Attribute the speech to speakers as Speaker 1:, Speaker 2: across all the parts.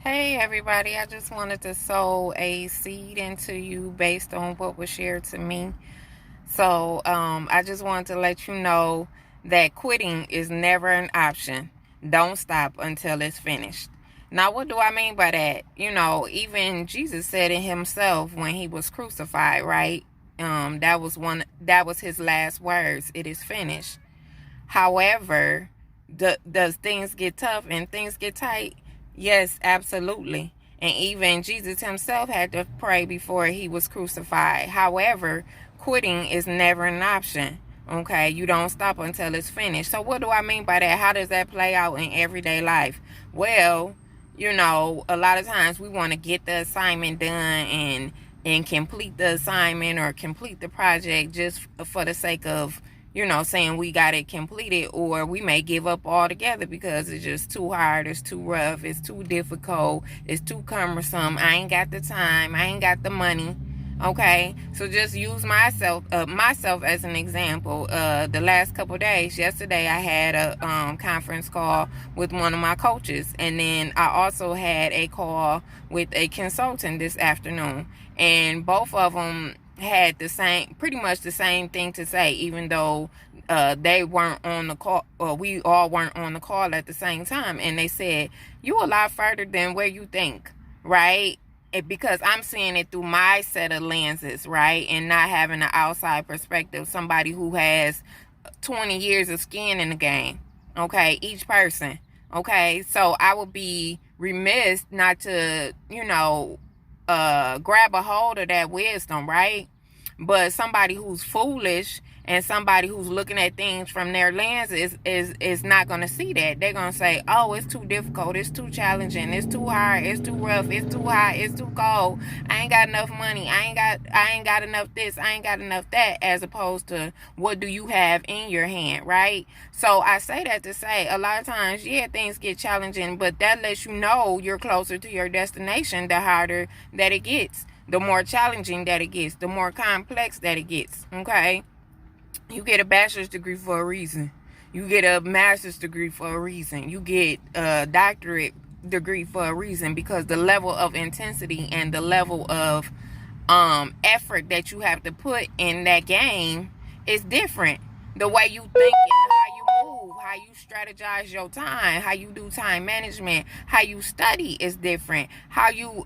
Speaker 1: Hey everybody, I just wanted to sow a seed into you based on what was shared to me. I just wanted to let you know that quitting is never an option. Don't stop until it's finished. Now, what do I mean by that? Even Jesus said it himself when he was crucified, right? That was his last words. It is finished. However, does things get tough and things get tight? Yes, absolutely. And even Jesus himself had to pray before he was crucified. However, quitting is never an option. Okay, you don't stop until it's finished. So, what do I mean by that? How does that play out in everyday life? Well, a lot of times we want to get the assignment done and complete the assignment or complete the project just for the sake of saying we got it completed, or we may give up altogether because it's just too hard, it's too rough, it's too difficult, it's too cumbersome. I ain't got the time, I ain't got the money. Okay, so just use myself as an example. The last couple of days, yesterday I had a conference call with one of my coaches, and then I also had a call with a consultant this afternoon, and both of them had pretty much the same thing to say, even though they weren't on the call, or we all weren't on the call at the same time. And they said, "You a lot further than where you think, right?" Because I'm seeing it through my set of lenses, right? And not having an outside perspective, somebody who has 20 years of skin in the game, okay? Each person, okay? So I would be remiss not to, grab a hold of that wisdom, right? But somebody who's foolish and somebody who's looking at things from their lens is not going to see that. They're going to say, "Oh, it's too difficult, it's too challenging, it's too hard, it's too rough, it's too hot, it's too cold, I ain't got enough money, I ain't got enough this, I ain't got enough that," as opposed to what do you have in your hand, right? So I say that to say, a lot of times, yeah, things get challenging, but that lets you know you're closer to your destination the harder that it gets, the more challenging that it gets, the more complex that it gets. Okay, you get a bachelor's degree for a reason, you get a master's degree for a reason, you get a doctorate degree for a reason, because the level of intensity and the level of effort that you have to put in that game is different. The way you think and how you move, how you strategize your time, how you do time management, how you study is different. How you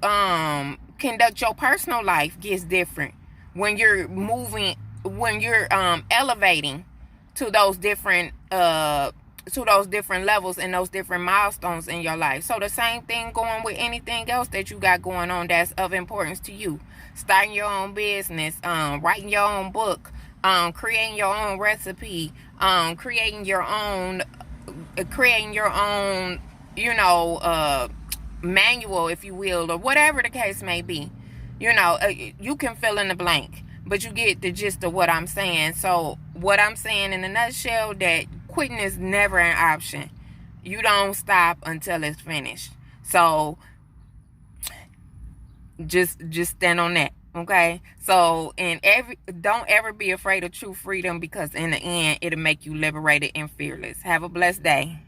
Speaker 1: conduct your personal life gets different when you're moving, when you're elevating to those different levels and those different milestones in your life. So the same thing going with anything else that you got going on that's of importance to you. Starting your own business, writing your own book, creating your own recipe, creating your own, manual, if you will, or whatever the case may be. You can fill in the blank, but you get the gist of what I'm saying. So what I'm saying in a nutshell, that quitting is never an option. You don't stop until it's finished. So just stand on that. Okay, so don't ever be afraid of true freedom, because in the end it'll make you liberated and fearless. Have a blessed day.